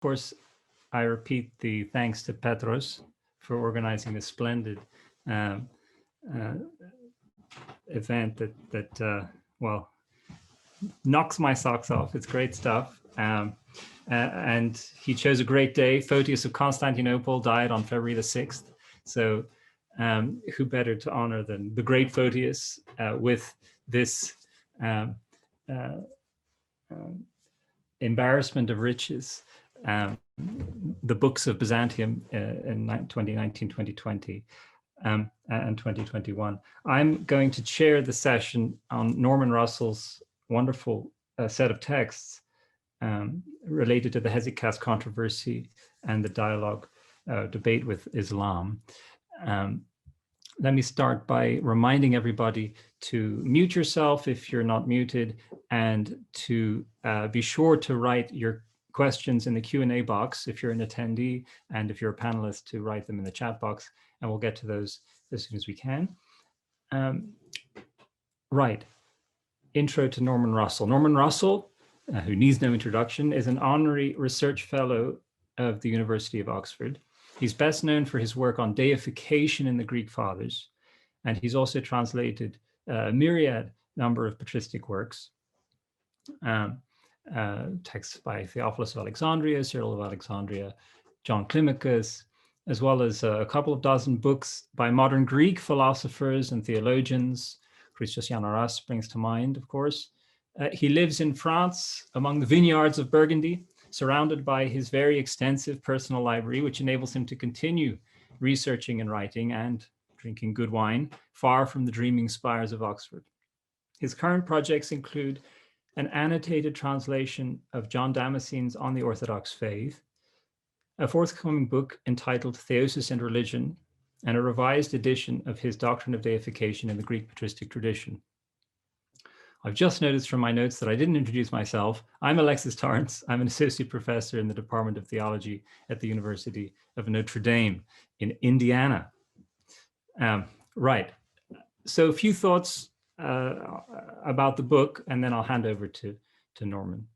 course, I repeat the thanks to Petros for organizing this splendid event that well, knocks my socks off. It's great stuff. And he chose a great day. Photius of Constantinople died on February the 6th. So who better to honor than the great Photius with this embarrassment of riches, the books of Byzantium in 2019, 2020, and 2021. I'm going to chair the session on Norman Russell's wonderful set of texts related to the Hesychast controversy and the dialogue debate with Islam. Let me start by reminding everybody to mute yourself if you're not muted, and to be sure to write your questions in the Q&A box if you're an attendee, and if you're a panelist, to write them in the chat box, and we'll get to those as soon as we can. Right, intro to Norman Russell. Norman Russell, who needs no introduction, is an honorary research fellow of the University of Oxford. He's best known for his work on deification in the Greek Fathers, and he's also translated a myriad number of patristic works, texts by Theophilus of Alexandria, Cyril of Alexandria, John Climacus, as well as a couple of dozen books by modern Greek philosophers and theologians. Christos Yanaras springs to mind, of course. He lives in France among the vineyards of Burgundy, surrounded by his very extensive personal library, which enables him to continue researching and writing and drinking good wine far from the dreaming spires of Oxford. His current projects include an annotated translation of John Damascene's On the Orthodox Faith, a forthcoming book entitled Theosis and Religion, and a revised edition of his Doctrine of Deification in the Greek patristic tradition. I've just noticed from my notes that I didn't introduce myself. I'm Alexis Torrance. I'm an associate professor in the Department of Theology at the University of Notre Dame in Indiana. Right, so a few thoughts about the book, and then I'll hand over to Norman.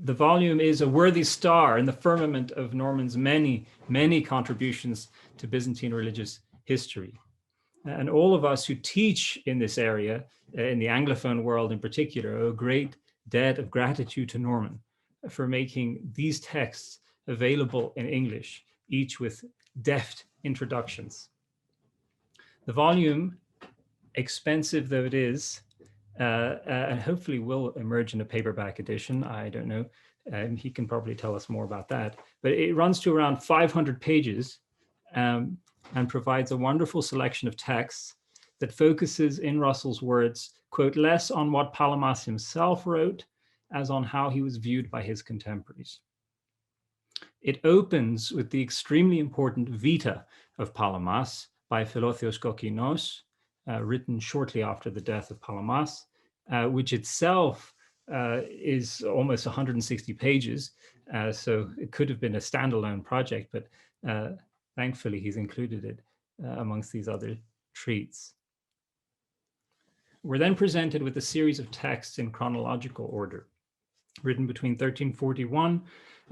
The volume is a worthy star in the firmament of Norman's many, many contributions to Byzantine religious history. And all of us who teach in this area, in the Anglophone world in particular, owe a great debt of gratitude to Norman for making these texts available in English, each with deft introductions. The volume, expensive though it is, and hopefully will emerge in a paperback edition, I don't know, he can probably tell us more about that, but it runs to around 500 pages, and provides a wonderful selection of texts that focuses, in Russell's words, quote, less on what Palamas himself wrote as on how he was viewed by his contemporaries. It opens with the extremely important Vita of Palamas by Philotheos Kokkinos, written shortly after the death of Palamas, which itself is almost 160 pages. So it could have been a standalone project, but thankfully, he's included it amongst these other treats. We're then presented with a series of texts in chronological order, written between 1341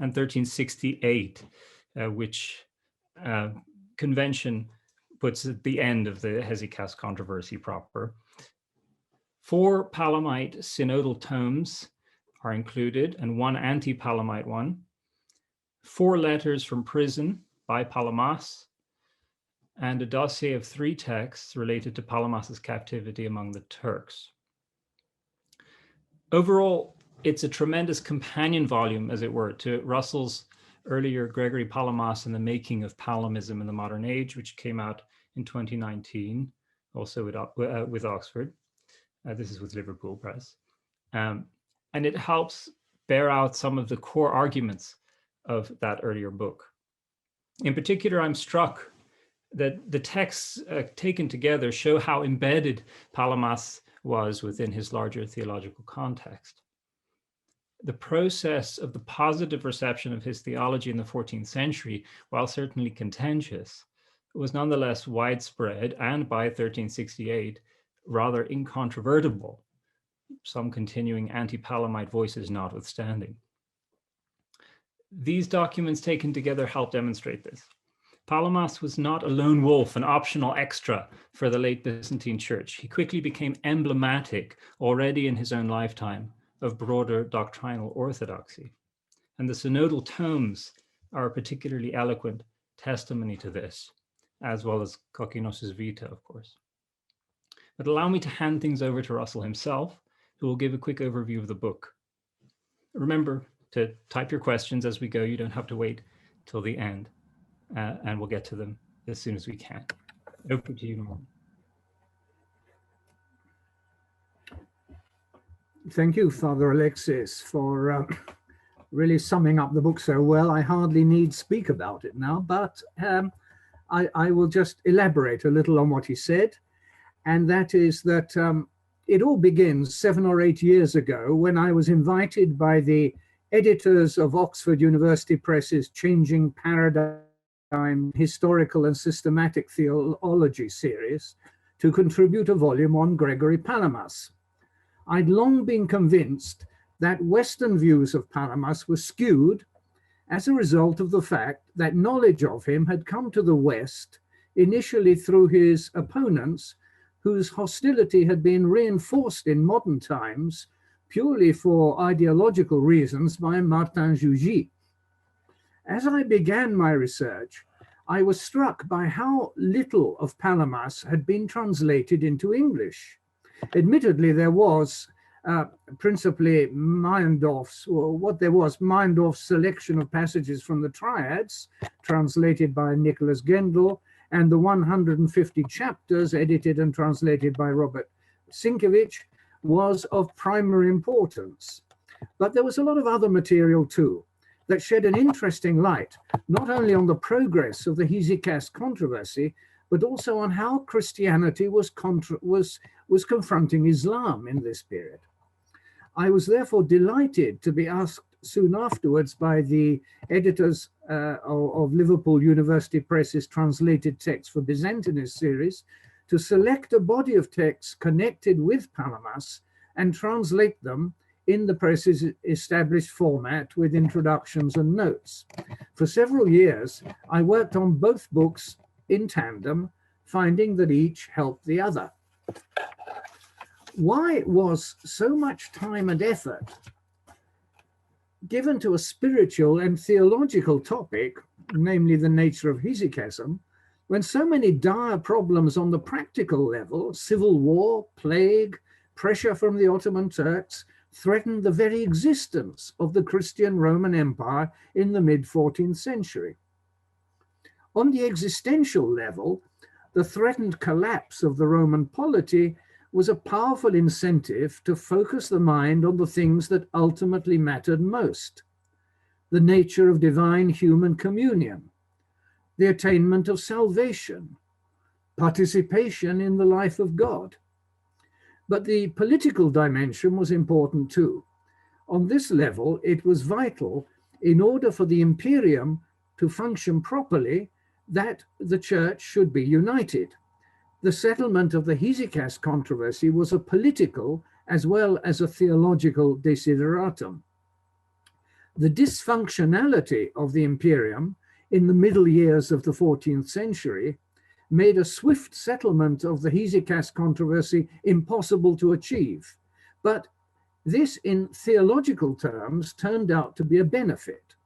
and 1368, which convention puts at the end of the Hesychast controversy proper. 4 Palamite synodal tomes are included, and 1 anti-Palamite one. 4 letters from prison by Palamas, and a dossier of 3 texts related to Palamas's captivity among the Turks. Overall, it's a tremendous companion volume, as it were, to Russell's earlier Gregory Palamas and the Making of Palamism in the Modern Age, which came out in 2019, also with Oxford. This is with Liverpool Press. And it helps bear out some of the core arguments of that earlier book. In particular, I'm struck that the texts taken together show how embedded Palamas was within his larger theological context. The process of the positive reception of his theology in the 14th century, while certainly contentious, was nonetheless widespread, and by 1368, rather incontrovertible, some continuing anti-Palamite voices notwithstanding. These documents taken together help demonstrate this. Palamas was not a lone wolf, an optional extra for the late Byzantine Church. He quickly became emblematic, already in his own lifetime, of broader doctrinal orthodoxy. And the synodal tomes are a particularly eloquent testimony to this, as well as Kokkinos' Vita, of course. But allow me to hand things over to Russell himself, who will give a quick overview of the book. Remember to type your questions as we go. You don't have to wait till the end, and we'll get to them as soon as we can. Over to you, Norman. Thank you, Father Alexis, for really summing up the book so well. I hardly need speak about it now, but I will just elaborate a little on what he said. And that is that it all begins 7 or 8 years ago when I was invited by the editors of Oxford University Press's Changing Paradigm Historical and Systematic Theology series to contribute a volume on Gregory Palamas. I'd long been convinced that Western views of Palamas were skewed as a result of the fact that knowledge of him had come to the West initially through his opponents, whose hostility had been reinforced in modern times purely for ideological reasons by Martin Jougy. As I began my research, I was struck by how little of Palamas had been translated into English. Admittedly, there was principally Meyendorff's selection of passages from the Triads, translated by Nicholas Gendel, and the 150 chapters edited and translated by Robert Sienkiewicz was of primary importance. But there was a lot of other material too that shed an interesting light, not only on the progress of the Hesychast controversy, but also on how Christianity was confronting Islam in this period. I was therefore delighted to be asked soon afterwards by the editors of Liverpool University Press's translated text for Byzantinist series to select a body of texts connected with Palamas and translate them in the press's established format with introductions and notes. For several years, I worked on both books in tandem, finding that each helped the other. Why was so much time and effort given to a spiritual and theological topic, namely the nature of hesychasm, when so many dire problems on the practical level, civil war, plague, pressure from the Ottoman Turks, threatened the very existence of the Christian Roman Empire in the mid-14th century? On the existential level, the threatened collapse of the Roman polity was a powerful incentive to focus the mind on the things that ultimately mattered most: the nature of divine human communion, the attainment of salvation, participation in the life of God. But the political dimension was important too. On this level, it was vital, in order for the imperium to function properly, that the church should be united. The settlement of the Hesychast controversy was a political as well as a theological desideratum. The dysfunctionality of the imperium in the middle years of the 14th century made a swift settlement of the Hesychast controversy impossible to achieve. But this, in theological terms, turned out to be a benefit.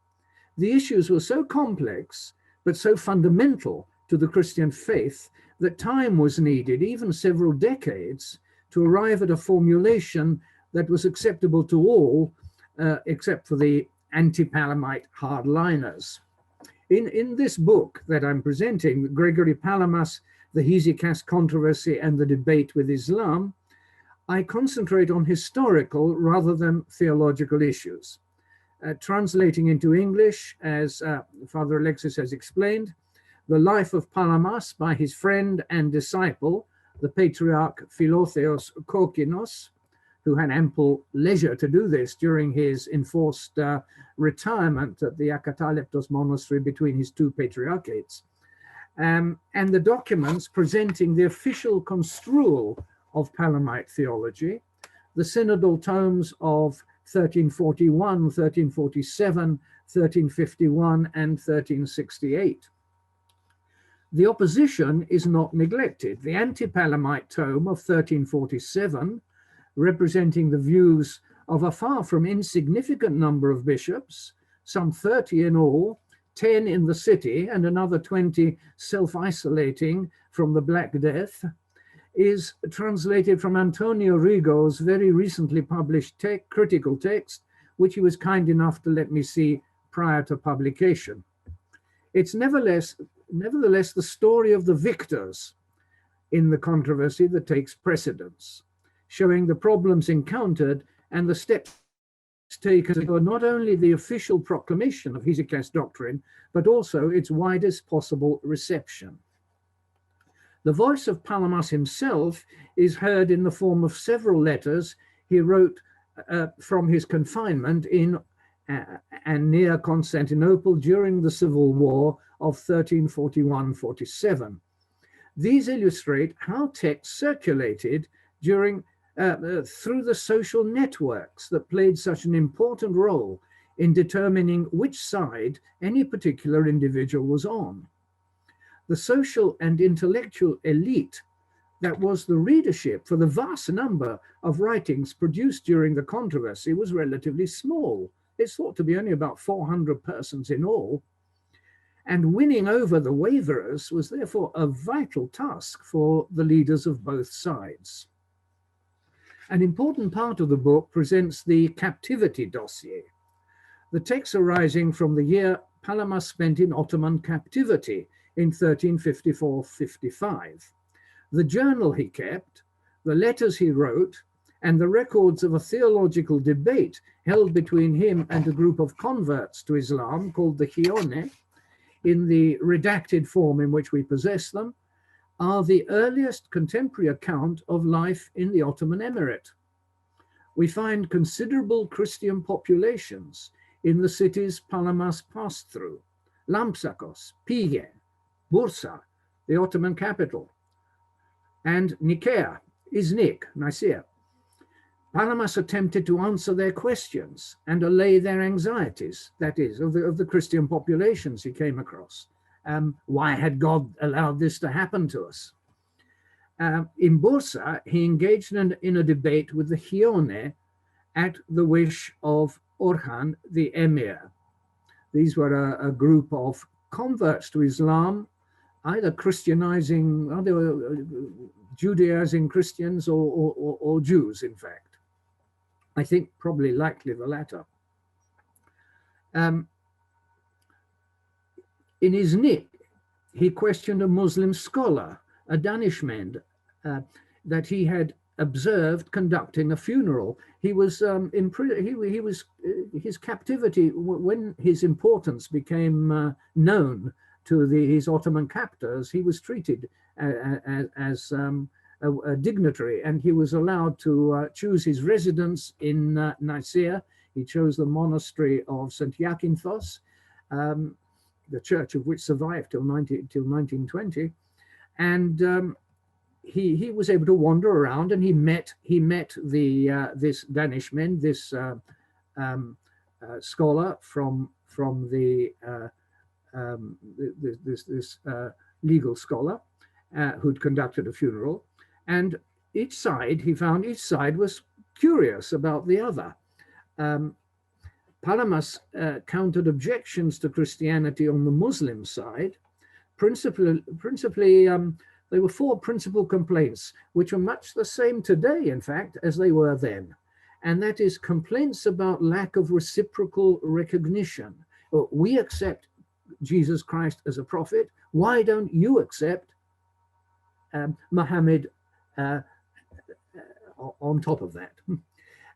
The issues were so complex, but so fundamental to the Christian faith, that time was needed, even several decades, to arrive at a formulation that was acceptable to all, except for the anti-Palamite hardliners. In this book that I'm presenting, Gregory Palamas, the Hesychast controversy and the debate with Islam, I concentrate on historical rather than theological issues. Translating into English, as Father Alexis has explained, the life of Palamas by his friend and disciple, the Patriarch Philotheos Kokkinos, who had ample leisure to do this during his enforced retirement at the Akataliptos monastery between his two patriarchates, and the documents presenting the official construal of Palamite theology, the synodal tomes of 1341, 1347, 1351 and 1368. The opposition is not neglected. The anti-Palamite tome of 1347, representing the views of a far from insignificant number of bishops, some 30 in all, 10 in the city and another 20 self-isolating from the Black Death, is translated from Antonio Rigo's very recently published critical text, which he was kind enough to let me see prior to publication. It's nevertheless the story of the victors in the controversy that takes precedence, showing the problems encountered and the steps taken for not only the official proclamation of Hesychast doctrine, but also its widest possible reception. The voice of Palamas himself is heard in the form of several letters he wrote from his confinement in and near Constantinople during the civil war of 1341-47. These illustrate how text circulated during through the social networks that played such an important role in determining which side any particular individual was on. The social and intellectual elite that was the readership for the vast number of writings produced during the controversy was relatively small. It's thought to be only about 400 persons in all. And winning over the waverers was therefore a vital task for the leaders of both sides. An important part of the book presents the Captivity dossier, the text arising from the year Palamas spent in Ottoman captivity in 1354-55. The journal he kept, the letters he wrote, and the records of a theological debate held between him and a group of converts to Islam called the Hione, in the redacted form in which we possess them, are the earliest contemporary account of life in the Ottoman Emirate. We find considerable Christian populations in the cities Palamas passed through: Lampsakos, Pige, Bursa, the Ottoman capital, and Nicaea, Iznik, Nicaea. Palamas attempted to answer their questions and allay their anxieties, that is, of the Christian populations he came across. Why had God allowed this to happen to us? In Bursa, he engaged in a debate with the Hione at the wish of Orhan, the emir. These were a group of converts to Islam, either Christianizing, either Judaizing Christians or Jews, in fact. I think probably likely the latter. In Iznik, he questioned a Muslim scholar, a Danishmend, that he had observed conducting a funeral. He was his captivity, when his importance became known to his Ottoman captors, he was treated as a dignitary, and he was allowed to choose his residence in Nicaea. He chose the monastery of St. Iakinthos, the church of which survived till 1920, and he was able to wander around, and he met this Danishmend, this scholar from the this legal scholar who'd conducted a funeral, and he found each side was curious about the other. Palamas countered objections to Christianity on the Muslim side. Principally, there were four principal complaints, which are much the same today, in fact, as they were then. And that is complaints about lack of reciprocal recognition. Well, we accept Jesus Christ as a prophet. Why don't you accept Muhammad on top of that?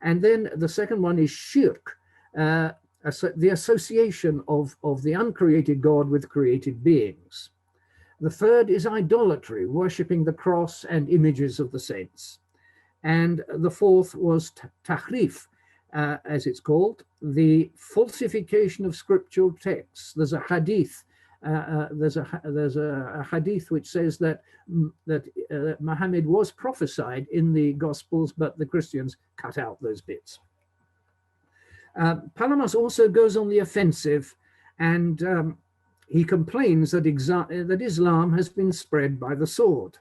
And then the second one is shirk, the association of the uncreated God with created beings. The third is idolatry, worshipping the cross and images of the saints. And the fourth was tahrif, as it's called, the falsification of scriptural texts. There's a hadith. There's a hadith which says that Muhammad was prophesied in the Gospels, but the Christians cut out those bits. Palamas also goes on the offensive, and he complains that Islam has been spread by the sword.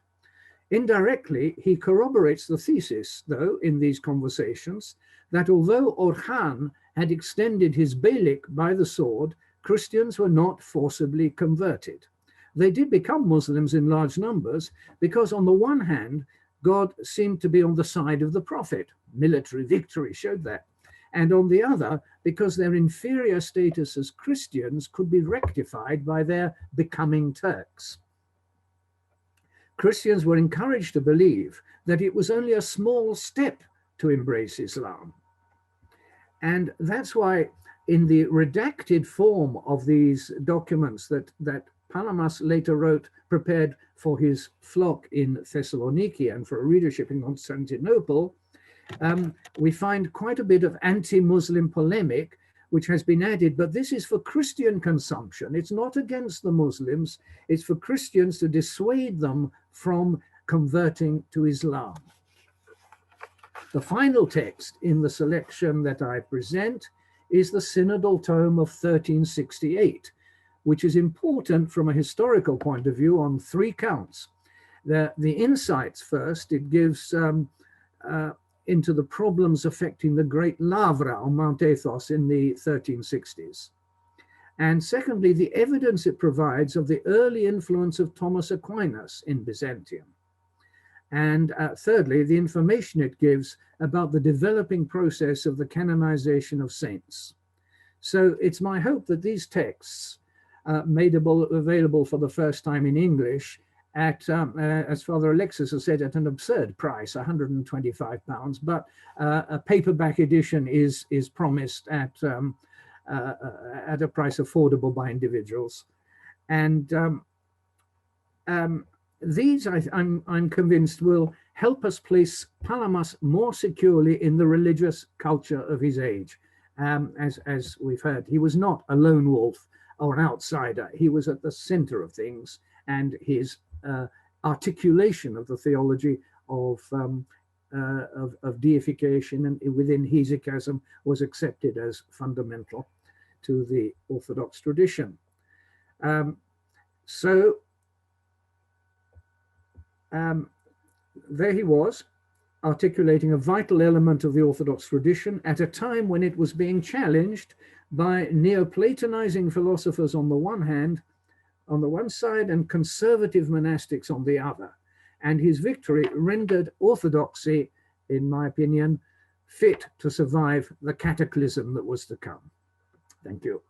Indirectly, he corroborates the thesis, though, in these conversations, that although Orhan had extended his beylik by the sword, Christians were not forcibly converted. They did become Muslims in large numbers because, on the one hand, God seemed to be on the side of the Prophet. Military victory showed that. And on the other, because their inferior status as Christians could be rectified by their becoming Turks. Christians were encouraged to believe that it was only a small step to embrace Islam. And that's why in the redacted form of these documents that Palamas later wrote, prepared for his flock in Thessaloniki and for a readership in Constantinople, we find quite a bit of anti-Muslim polemic which has been added, but this is for Christian consumption. It's not against the Muslims, it's for Christians to dissuade them from converting to Islam. The final text in the selection that I present is the Synodal tome of 1368, which is important from a historical point of view on three counts. The insights first, it gives into the problems affecting the great lavra on Mount Athos in the 1360s. And secondly, the evidence it provides of the early influence of Thomas Aquinas in Byzantium. And thirdly, the information it gives about the developing process of the canonization of saints. So it's my hope that these texts, made available for the first time in English, at, as Father Alexis has said, at an absurd price, £125, but a paperback edition is promised at a price affordable by individuals. And these, I'm convinced, will help us place Palamas more securely in the religious culture of his age. As we've heard, he was not a lone wolf or an outsider. He was at the center of things, and his articulation of the theology of deification and within hesychasm was accepted as fundamental to the Orthodox tradition. There he was, articulating a vital element of the Orthodox tradition at a time when it was being challenged by Neoplatonizing philosophers on the one side, and conservative monastics on the other. And his victory rendered orthodoxy, in my opinion, fit to survive the cataclysm that was to come. Thank you.